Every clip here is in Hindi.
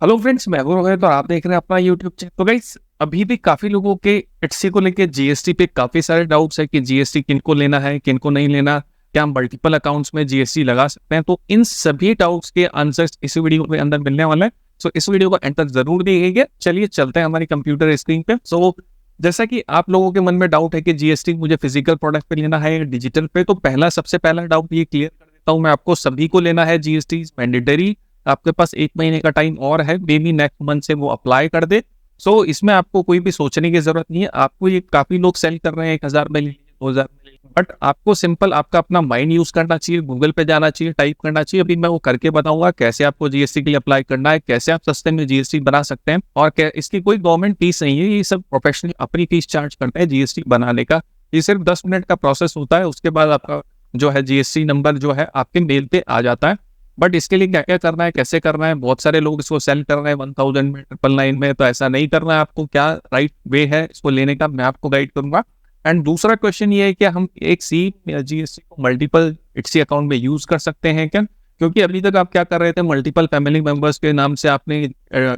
हेलो फ्रेंड्स, मैं हूं रोहित और आप देख रहे हैं अपना यूट्यूब चैनल। तो गाइस, अभी भी काफी लोगों के इट्सी को लेके जीएसटी पे काफी सारे डाउट्स है कि जीएसटी किनको लेना है, किनको नहीं लेना, क्या हम मल्टीपल अकाउंट्स में जीएसटी लगा सकते हैं। तो इन सभी डाउट्स के आंसर्स इस वीडियो के अंदर मिलने वाला है। सो इस वीडियो को एंड तक जरूर देखिएगा। चलिए चलते हैं हमारी कंप्यूटर स्क्रीन पे। सो जैसा कि आप लोगों के मन में डाउट है कि जीएसटी मुझे फिजिकल प्रोडक्ट पे लेना है या डिजिटल पे, तो सबसे पहला डाउट ये क्लियर कर देता हूँ मैं आपको। सभी को लेना है जीएसटी, मैंडेटरी। आपके पास 1 महीने का टाइम और है, मे बी नेक्स्ट मंथ से वो अप्लाई कर दे। सो इसमें आपको कोई भी सोचने की जरूरत नहीं है। आपको ये काफी लोग सेल कर रहे हैं 1000 में ले लीजिए, 2000 में ले लीजिए, बट आपको सिंपल आपका अपना माइंड यूज करना चाहिए, गूगल पे जाना चाहिए, टाइप करना चाहिए। अभी मैं वो करके बताऊंगा कैसे आपको जीएसटी के लिए अप्लाई करना है, कैसे आप सस्ते में जीएसटी बना सकते हैं, और इसकी कोई गवर्नमेंट फीस नहीं है। ये सब प्रोफेशनली अपनी फीस चार्ज करते हैं जीएसटी बनाने का। ये सिर्फ 10 मिनट का प्रोसेस होता है। उसके बाद आपका जो है जीएसटी नंबर जो है आपके मेल पे आ जाता है। बट इसके लिए क्या क्या करना है, कैसे करना है, बहुत सारे लोग इसको सेल कर रहे हैं 1000 में, 999 में। तो ऐसा नहीं करना है आपको। क्या राइट वे है इसको लेने का, मैं आपको गाइड करूंगा। एंड दूसरा क्वेश्चन ये है कि हम एक सी जीएसटी को मल्टीपल इट्सी अकाउंट में यूज कर सकते हैं क्या? क्योंकि अभी तक आप क्या कर रहे थे, मल्टीपल फैमिली मेंबर्स के नाम से आपने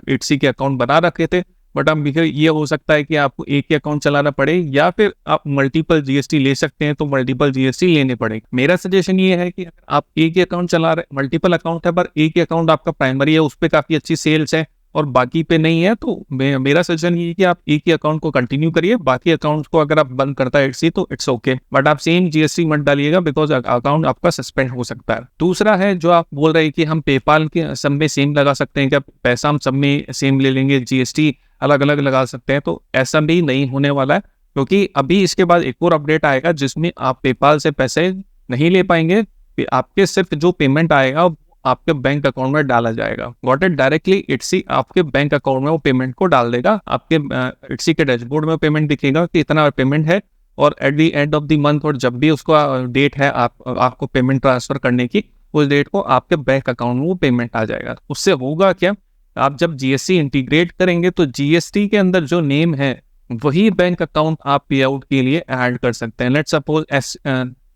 इट्सी के अकाउंट बना रखे थे। बट अब ये हो सकता है कि आपको एक ही अकाउंट चलाना पड़े, या फिर आप मल्टीपल जीएसटी ले सकते हैं तो मल्टीपल जीएसटी लेने पड़ेगा। मेरा सजेशन ये है कि आप एक ही अकाउंट चला रहे, मल्टीपल अकाउंट है पर एक ही अकाउंट आपका प्राइमरी है, उस पर काफी अच्छी सेल्स है और बाकी पे नहीं है, तो मेरा सजेशन ये है कि आप एक ही अकाउंट को कंटिन्यू करिए। बाकी अकाउंट को अगर आप बंद करता है इट्सी तो इट्स ओके, बट आप सेम जीएसटी मत डालिएगा, बिकॉज अकाउंट आपका सस्पेंड हो सकता है। दूसरा है जो आप बोल रहे हैं कि हम पेपाल के सब में सेम लगा सकते हैं क्या, पैसा हम सब में सेम ले लेंगे, जीएसटी अलग अलग लगा सकते हैं। तो ऐसा भी नहीं होने वाला है, क्योंकि अभी इसके बाद एक और अपडेट आएगा जिसमें आप पेपाल से पैसे नहीं ले पाएंगे। आपके सिर्फ जो पेमेंट आएगा आपके बैंक अकाउंट में डाला जाएगा। Got it? डायरेक्टली इट्सी आपके बैंक अकाउंट में वो पेमेंट को डाल देगा। आपके इट्सी के डैशबोर्ड में पेमेंट दिखेगा कि इतना पेमेंट है, और at the end of the month और जब भी उसका डेट है आपको पेमेंट ट्रांसफर करने की, उस डेट को आपके बैंक अकाउंट में वो पेमेंट आ जाएगा। उससे होगा क्या, आप जब जीएसटी इंटीग्रेट करेंगे तो जीएसटी के अंदर जो नेम है वही बैंक अकाउंट आप पे आउट के लिए ऐड कर सकते हैं। लेट्स सपोज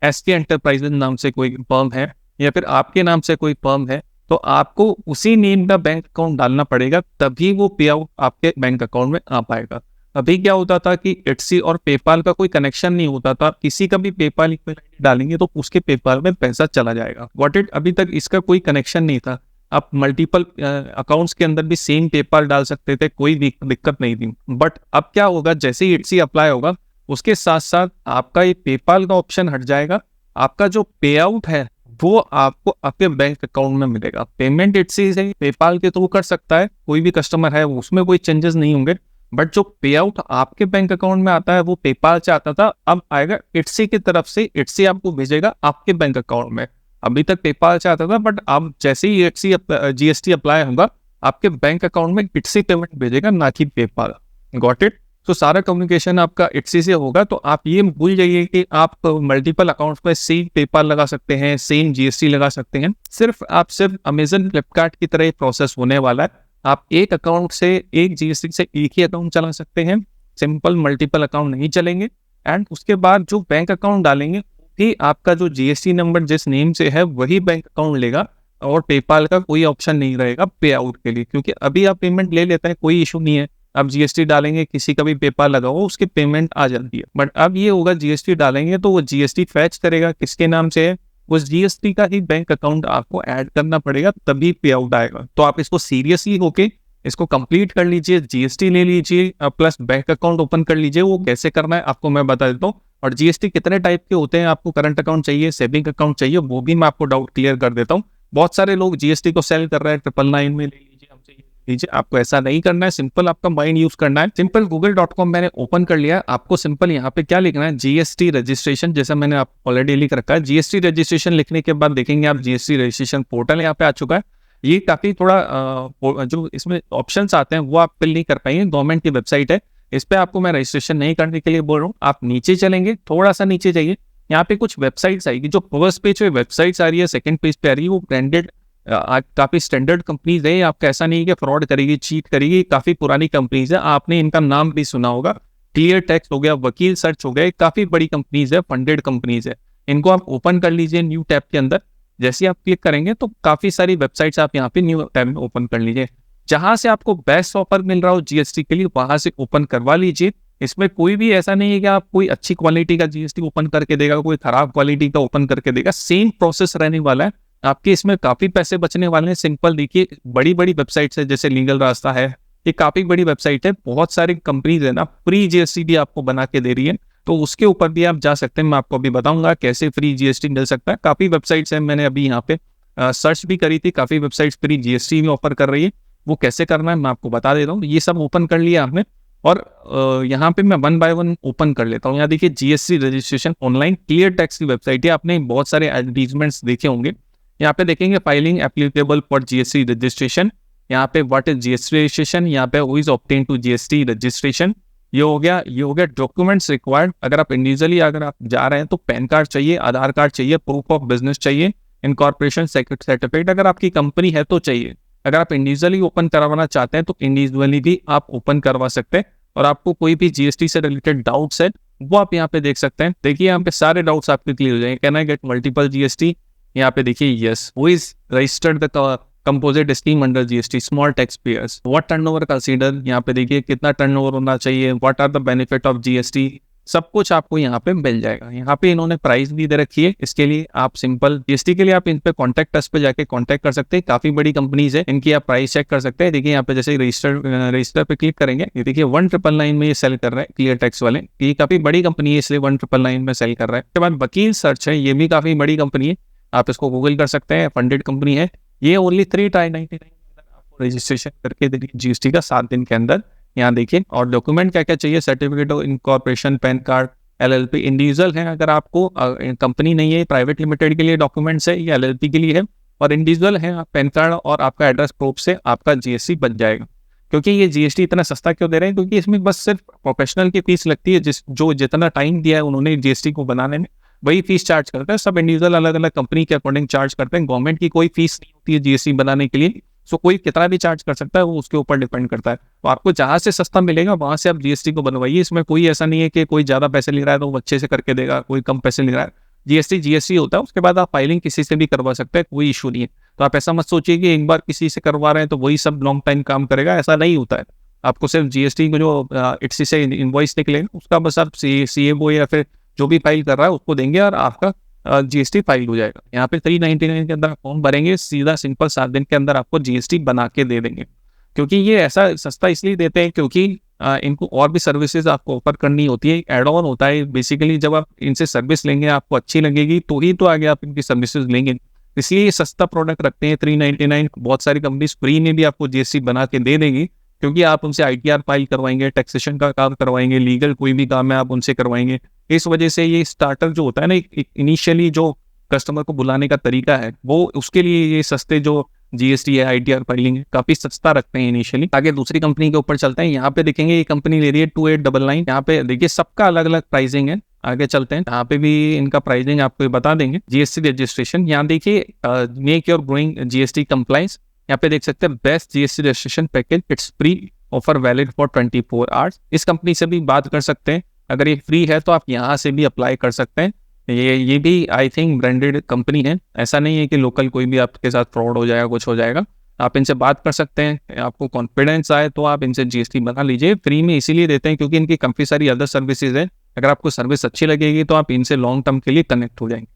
एसके एंटरप्राइजेज नाम से कोई फर्म है, या फिर आपके नाम से कोई फर्म है, तो आपको उसी नेम का बैंक अकाउंट डालना पड़ेगा, तभी वो पे आउट आपके बैंक अकाउंट में आ पाएगा। अभी क्या होता था कि इट्सी और पेपाल का कोई कनेक्शन नहीं होता था। किसी का भी पेपाल डालेंगे तो उसके पेपाल में पैसा चला जाएगा। What it? अभी तक इसका कोई कनेक्शन नहीं था। आप मल्टीपल अकाउंट्स के अंदर भी सेम पेपाल डाल सकते थे, कोई दिक्कत नहीं थी। बट अब क्या होगा, जैसे ही इट्सी अप्लाई होगा उसके साथ साथ आपका ये पेपाल का ऑप्शन हट जाएगा। आपका जो पे आउट है वो आपको आपके बैंक अकाउंट में मिलेगा। पेमेंट इट्सी से पेपाल के थ्रू कर सकता है कोई भी कस्टमर है, उसमें कोई चेंजेस नहीं होंगे। बट जो पे आउट आपके बैंक अकाउंट में आता है वो पेपाल से आता था, अब आएगा इट्सी की तरफ से। इट्सी आपको भेजेगा आपके बैंक अकाउंट में। अभी तक पेपाल से आता था, बट अब जैसे ही जीएसटी अप्लाई होगा आपके बैंक अकाउंट में इट्सी पेमेंट भेजेगा, ना कि पेपाल। Got it? तो सारा कम्युनिकेशन आपका इट्सी से होगा। तो आप ये भूल जाइए कि आप मल्टीपल अकाउंट्स में सेम पेपाल लगा सकते हैं, सेम जीएसटी लगा सकते हैं। सिर्फ अमेजन फ्लिपकार्ट की तरह प्रोसेस होने वाला है। आप एक अकाउंट से, एक जीएसटी से एक ही अकाउंट चला सकते हैं, सिंपल मल्टीपल अकाउंट नहीं चलेंगे। एंड उसके बाद जो बैंक अकाउंट डालेंगे भी आपका जो जीएसटी नंबर जिस नेम से है वही बैंक अकाउंट लेगा, और पेपाल का कोई ऑप्शन नहीं रहेगा पे आउट के लिए। क्योंकि अभी आप पेमेंट ले लेते हैं, कोई इशू नहीं है। आप जीएसटी डालेंगे, किसी का भी पेपाल लगा हो उसकी पेमेंट आ जाती है। बट अब ये होगा, जीएसटी डालेंगे तो वो जीएसटी फैच करेगा किसके नाम से है, उस जीएसटी का ही बैंक अकाउंट आपको ऐड करना पड़ेगा, तभी पे आउट आएगा। तो आप इसको सीरियसली होके इसको कंप्लीट कर लीजिए, जीएसटी ले लीजिए प्लस बैंक अकाउंट ओपन कर लीजिए। वो कैसे करना है आपको मैं बता देता हूँ। और जीएसटी कितने टाइप के होते हैं, आपको करंट अकाउंट चाहिए, सेविंग अकाउंट चाहिए, वो भी मैं आपको डाउट क्लियर कर देता हूँ। बहुत सारे लोग जीएसटी को सेल कर रहे हैं 999 में ले लीजिए, हमसे ये लीजिए। आपको ऐसा नहीं करना है, सिंपल आपका माइंड यूज करना है। सिंपल google.com मैंने ओपन कर लिया। आपको सिंपल यहाँ पे क्या लिखना है, जीएसटी रजिस्ट्रेशन, जैसा मैंने आप ऑलरेडी लिख रखा है। जीएसटी रजिस्ट्रेशन लिखने के बाद देखेंगे आप जीएसटी रजिस्ट्रेशन पोर्टल यहाँ पे आ चुका है। ये काफी थोड़ा जो इसमें ऑप्शंस आते हैं वो आप फिल नहीं कर पाएंगे, गवर्नमेंट की वेबसाइट है, इस पे आपको मैं रजिस्ट्रेशन नहीं करने के लिए बोल रहा हूँ। आप नीचे चलेंगे, थोड़ा सा नीचे जाइए, यहाँ पे कुछ वेबसाइट्स आएगी। जो फर्स्ट पेज पे वेबसाइट्स आ रही है, सेकंड पेज पे आ रही है, वो ब्रांडेड काफी स्टैंडर्ड कंपनीज है। आपका ऐसा नहीं है कि फ्रॉड करेगी, चीट करेगी, काफी पुरानी कंपनीज है, आपने इनका नाम भी सुना होगा। क्लियर टेक्स्ट हो गया, वकील सर्च हो गया, काफी बड़ी कंपनीज है, फंडेड कंपनीज है। इनको आप ओपन कर लीजिए न्यू टैब के अंदर। जैसे आप क्लिक करेंगे तो काफी सारी वेबसाइट्स आप यहाँ पे न्यू टैब में ओपन कर लीजिए। जहां से आपको बेस्ट ऑफर मिल रहा हो जीएसटी के लिए वहां से ओपन करवा लीजिए। इसमें कोई भी ऐसा नहीं है कि आप कोई अच्छी क्वालिटी का जीएसटी ओपन करके देगा, कोई खराब क्वालिटी का ओपन करके देगा, सेम प्रोसेस रहने वाला है। आपके इसमें काफी पैसे बचने वाले हैं। सिंपल देखिए, बड़ी बड़ी वेबसाइट्स है जैसे लीगल रास्ता है, ये काफी बड़ी वेबसाइट है। बहुत सारी कंपनीज है ना फ्री जीएसटी भी आपको बना के दे रही है, तो उसके ऊपर भी आप जा सकते हैं। मैं आपको अभी बताऊंगा कैसे फ्री जीएसटी मिल सकता है। काफी वेबसाइट्स हैं, मैंने अभी यहाँ पे सर्च भी करी थी, काफी वेबसाइट्स फ्री जीएसटी भी ऑफर कर रही है। वो कैसे करना है मैं आपको बता देता हूँ। ये सब ओपन कर लिया आपने, और यहाँ पे मैं 1 बाय 1 ओपन कर लेता हूँ। यहाँ देखिए GST registration online clear tax की वेबसाइट है। आपने बहुत सारे एडवर्टीजमेंट्स देखे होंगे। यहाँ पे देखेंगे filing applicable for GST registration, यहाँ पे व्हाट इज जीएसटी रजिस्ट्रेशन, यहाँ पे who is obtain to GST registration. ये हो गया डॉक्यूमेंट्स रिक्वायर्ड। अगर आप इंडिविजुअली अगर आप जा रहे हैं तो पैन कार्ड चाहिए, आधार कार्ड चाहिए, प्रूफ ऑफ बिजनेस चाहिए, इनकॉर्पोरेशन सर्टिफिकेट अगर आपकी कंपनी है तो चाहिए। अगर आप इंडिविजुअली ओपन करवाना चाहते हैं तो इंडिविजुअली भी आप ओपन करवा सकते हैं। और आपको कोई भी जीएसटी से रिलेटेड डाउट्स है वो आप यहाँ पे देख सकते हैं। देखिए यहाँ पे सारे डाउट्स आपके क्लियर हो जाएंगे। Can I get multiple GST, यहाँ पे देखिए yes, who is registered the composite scheme under GST, small tax payers, what turnover consider, यहाँ पे देखिए कितना टर्नओवर होना चाहिए, what are the benefit of GST, सब कुछ आपको यहाँ पे मिल जाएगा। यहाँ पे इन्होंने प्राइस भी दे रखी है। इसके लिए आप सिंपल जीएसटी के लिए आप इन पे कॉन्टैक्ट अस पे जाके कॉन्टैक्ट कर सकते हैं। काफी बड़ी कंपनीज है, इनकी आप प्राइस चेक कर सकते हैं। देखिए यहाँ पे जैसे रजिस्टर पे क्लिक करेंगे, ये देखिए 1999 में ये सेल कर रहा है क्लियर टैक्स वाले। ये काफी बड़ी कंपनी है इसलिए 1999 में सेल कर रहा है। उसके बाद वकील सर्च है, ये भी काफी बड़ी कंपनी है, आप इसको गूगल कर सकते हैं, फंडेड कंपनी है। ये ओनली 399 आपको रजिस्ट्रेशन करके देगी जीएसटी का 7 दिन के अंदर। यहाँ देखिए, और डॉक्यूमेंट क्या क्या चाहिए, certificate of incorporation, pan card, LLP. Individual है अगर आपको, कंपनी नहीं है, प्राइवेट लिमिटेड के लिए डॉक्यूमेंट्स है, ये एलएलपी के लिए है। और इंडिविजुअल है, पैन कार्ड और आपका एड्रेस प्रूफ से आपका जीएसटी बन जाएगा। क्योंकि ये जीएसटी इतना सस्ता क्यों दे रहे हैं, क्योंकि इसमें बस सिर्फ प्रोफेशनल की फीस लगती है, जो जितना टाइम दिया है उन्होंने जीएसटी को बनाने में, वही फीस चार्ज करते हैं। सब इंडिविजुअल अलग अलग कंपनी के अकॉर्डिंग चार्ज करते हैं। गवर्नमेंट की कोई फीस नहीं होती है जीएसटी बनाने के लिए, सो कोई कितना भी चार्ज कर सकता है, वो उसके ऊपर डिपेंड करता है। तो आपको जहां से सस्ता मिलेगा वहां से आप जीएसटी को बनवाइए। इसमें कोई ऐसा नहीं है कि कोई ज्यादा पैसे ले रहा है तो वो अच्छे से करके देगा, कोई कम पैसे ले रहा है। जीएसटी होता है, उसके बाद आप फाइलिंग किसी से भी करवा सकते हैं, कोई इशू नहीं है। तो आप ऐसा मत सोचिए कि एक बार किसी से करवा रहे हैं तो वही सब लॉन्ग टाइम काम करेगा, ऐसा नहीं होता है। आपको सिर्फ जीएसटी को जो इट्सी से इनवॉइस निकलेगा उसका बस आप सीएबो या फिर जो भी फाइल कर रहा है उसको देंगे और आपका जीएसटी फाइल हो जाएगा। यहाँ पे 399 के अंदर फॉर्म भरेंगे, सीधा सिंपल 7 दिन के अंदर आपको जीएसटी बना के दे देंगे। क्योंकि ये ऐसा सस्ता इसलिए देते हैं क्योंकि इनको और भी सर्विसेज आपको ऑफर करनी होती है, एड ऑन होता है। बेसिकली जब आप इनसे सर्विस लेंगे, आपको अच्छी लगेगी तो ही तो आगे आप इनकी सर्विसेज लेंगे, इसलिए ये सस्ता प्रोडक्ट रखते हैं 399। बहुत सारी कंपनीज फ्री में भी आपको जीएसटी बना के दे देंगी, क्योंकि आप उनसे आईटीआर फाइल करवाएंगे, टैक्सेशन का काम करवाएंगे, लीगल कोई भी काम है आप उनसे करवाएंगे। इस वजह से ये स्टार्टर जो होता है ना, इनिशियली जो कस्टमर को बुलाने का तरीका है, वो उसके लिए ये सस्ते जो जीएसटी है, आईटीआर फाइलिंग है, काफी सस्ता रखते हैं इनिशियली। आगे दूसरी कंपनी के ऊपर चलते हैं। यहाँ पे देखेंगे ये कंपनी ले रही है 2899। यहाँ पे देखिए सबका अलग अलग प्राइसिंग है। आगे चलते हैं, यहाँ पे भी इनका प्राइसिंग आपको बता देंगे। जीएसटी रजिस्ट्रेशन, यहाँ देखिए make your growing GST compliance. यहाँ पे देख सकते हैं best GST registration package, it's free, offer valid for 24 hours. इस कंपनी से भी बात कर सकते हैं। अगर ये फ्री है तो आप यहाँ से भी अप्लाई कर सकते हैं। ये भी आई थिंक ब्रांडेड कंपनी है, ऐसा नहीं है कि लोकल कोई भी आपके साथ फ्रॉड हो जाएगा, कुछ हो जाएगा। आप इनसे बात कर सकते हैं, आपको कॉन्फिडेंस आए तो आप इनसे जीएसटी बना लीजिए। फ्री में इसीलिए देते हैं क्योंकि इनकी काफ़ी सारी अदर सर्विसेज है। अगर आपको सर्विस अच्छी लगेगी तो आप इनसे लॉन्ग टर्म के लिए कनेक्ट हो जाएंगे।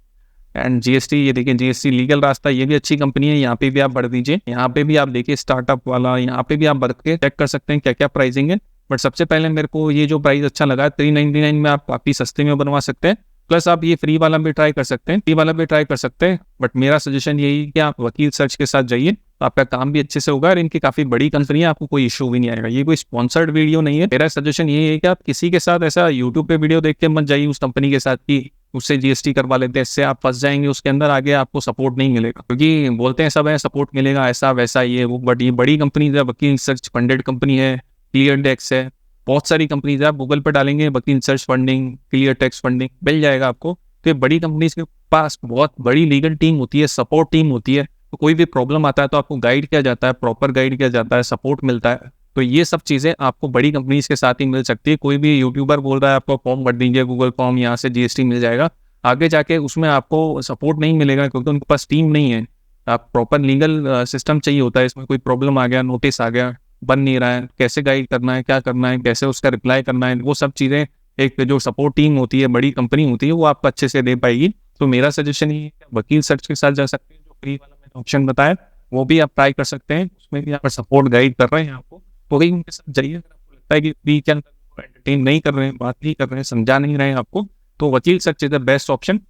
एंड जीएसटी, ये देखिए जीएसटी लीगल रास्ता, ये भी अच्छी कंपनी है, यहाँ पे भी आप बढ़ दीजिए। यहाँ पे भी आप देखिए स्टार्टअप वाला, यहाँ पे भी आप बढ़ के चेक कर सकते हैं क्या क्या प्राइसिंग है। बट सबसे पहले मेरे को ये जो प्राइस अच्छा लगा, 399 में आप काफ़ी सस्ते में बनवा सकते हैं। प्लस आप ये फ्री वाला भी ट्राई कर सकते हैं, फ्री वाला भी ट्राई कर सकते हैं। बट मेरा सजेशन यही कि आप वकील सर्च के साथ जाइए, तो आपका काम भी अच्छे से होगा। और इनकी काफ़ी बड़ी कंपनी है, आपको कोई इशू भी नहीं आएगा। ये कोई स्पॉन्सर्ड वीडियो नहीं है। मेरा सजेशन ये है कि आप किसी के साथ ऐसा यूट्यूब पे वीडियो देख के मत जाइए उस कंपनी के साथ कि उससे जीएसटी करवा लेते हैं, इससे आप फंस जाएंगे। उसके अंदर आगे आपको सपोर्ट नहीं मिलेगा, क्योंकि बोलते हैं सब है सपोर्ट मिलेगा, ऐसा वैसा ये वो। बट ये बड़ी कंपनी है, वकील सर्च फंडेड कंपनी है, क्लियर टैक्स है, बहुत सारी कंपनीज है। आप गूगल पर डालेंगे वकील search funding, clear tax funding, मिल जाएगा आपको। तो ये बड़ी कंपनीज के पास बहुत बड़ी लीगल टीम होती है, सपोर्ट टीम होती है। तो कोई भी प्रॉब्लम आता है तो आपको गाइड किया जाता है, प्रॉपर गाइड किया जाता है, सपोर्ट मिलता है। तो ये सब चीज़ें आपको बड़ी कंपनीज के साथ ही मिल सकती है। कोई भी यूट्यूबर बोल रहा है आपको फॉर्म भर दीजिए गूगल फॉर्म, यहाँ से जीएसटी मिल जाएगा, आगे जाके उसमें आपको सपोर्ट नहीं मिलेगा क्योंकि उनके पास टीम नहीं है। आप प्रॉपर लीगल सिस्टम चाहिए होता है, इसमें कोई प्रॉब्लम आ गया, नोटिस आ गया, बन नहीं रहा है, कैसे गाइड करना है, क्या करना है, कैसे उसका रिप्लाई करना है, वो सब चीज़ें एक जो सपोर्ट टीम होती है, बड़ी कंपनी होती है, वो आपको अच्छे से दे पाएगी। तो मेरा सजेशन ये है कि वकील सर्च के साथ जा सकते हैं, जो फ्री वाला मैंने ऑप्शन बताया वो भी आप ट्राई कर सकते हैं, उसमें भी यहाँ पर सपोर्ट गाइड कर रहे हैं आपको, तो वही उनके साथ जाइए। अगर आपको लगता है कि फ्री के अंदर एंटरटेन नहीं कर रहे हैं, बात नहीं कर रहे हैं, समझा नहीं रहे हैं आपको, तो वकील search is the best option.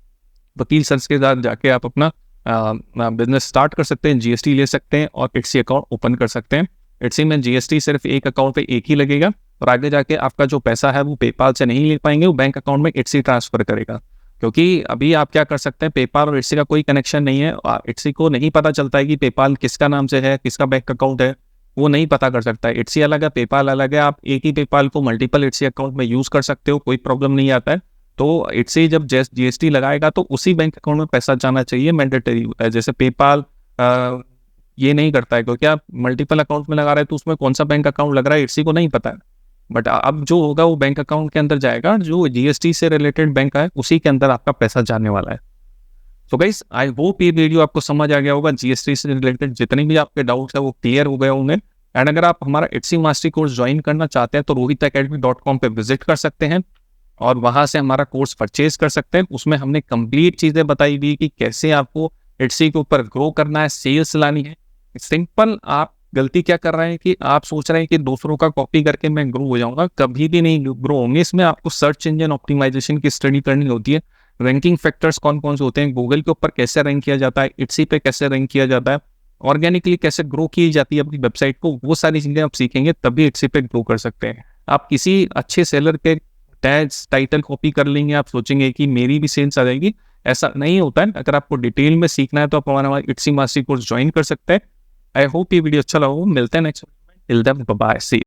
वकील सर्च के साथ जाके आप अपना बिजनेस स्टार्ट कर सकते हैं, जीएसटी ले सकते हैं और इट्सी अकाउंट ओपन कर सकते हैं। इट्सी में जीएसटी सिर्फ एक अकाउंट पे एक ही लगेगा, और आगे जाके आपका जो पैसा है वो पेपाल से नहीं ले पाएंगे, वो बैंक अकाउंट में इट्सी ट्रांसफर करेगा। क्योंकि अभी आप क्या कर सकते हैं, पेपाल और इट्सी का कोई कनेक्शन नहीं है, इट्सी को नहीं पता चलता है कि पेपाल किसका नाम से है, किसका बैंक अकाउंट है, वो नहीं पता कर सकता है। इट्सी अलग है, पेपाल अलग है, आप एक ही पेपाल को मल्टीपल इट्सी अकाउंट में यूज कर सकते हो, कोई प्रॉब्लम नहीं आता है। तो इट्सी जब जीएसटी लगाएगा तो उसी बैंक अकाउंट में पैसा जाना चाहिए, मैंडेटरी होता है। जैसे पेपाल ये नहीं करता है, क्योंकि आप मल्टीपल अकाउंट में लगा रहे हैं तो उसमें कौन सा बैंक अकाउंट लग रहा है इट्सी को नहीं पता है। बट अब जो होगा वो बैंक अकाउंट के अंदर जाएगा, जो जीएसटी से रिलेटेड बैंक है उसी के अंदर आपका पैसा जाने वाला है। तो गाइस आई होप ये वीडियो आपको समझ आ गया होगा, जीएसटी से रिलेटेड जितने भी आपके डाउट्स है वो क्लियर हो गए होंगे। एंड अगर आप हमारा इट्सी मास्टरी कोर्स ज्वाइन करना चाहते हैं तो rohitacademy.com पे विजिट कर सकते हैं और वहां से हमारा कोर्स परचेज कर सकते हैं। उसमें हमने कंप्लीट चीजें बताई हुई कि कैसे आपको इट्सी के ऊपर ग्रो करना है, सेल्स लानी है। सिंपल आप गलती क्या कर रहे हैं कि आप सोच रहे हैं कि दूसरों का कॉपी करके मैं ग्रो हो जाऊंगा, कभी भी नहीं ग्रो होंगे। इसमें आपको सर्च इंजन ऑप्टिमाइजेशन की स्टडी करनी होती है, रैंकिंग फैक्टर्स कौन कौन से होते हैं, गूगल के ऊपर कैसे रैंक किया जाता है, इट्सी पे कैसे रैंक किया जाता है, ऑर्गेनिकली कैसे ग्रो की जाती है अपनी वेबसाइट को, वो सारी चीजें आप सीखेंगे तभी इट्सी पे ग्रो कर सकते हैं। आप किसी अच्छे सेलर के टैग्स टाइटल कॉपी कर लेंगे, आप सोचेंगे कि मेरी भी सेल्स आ जाएगी, ऐसा नहीं होता है। अगर आपको डिटेल में सीखना है तो आप हमारा इट्सी मास्टरी कोर्स ज्वाइन कर सकते हैं। आई होप ये वीडियो अच्छा लगा हो, मिलते हैं next, till then bye bye, सी।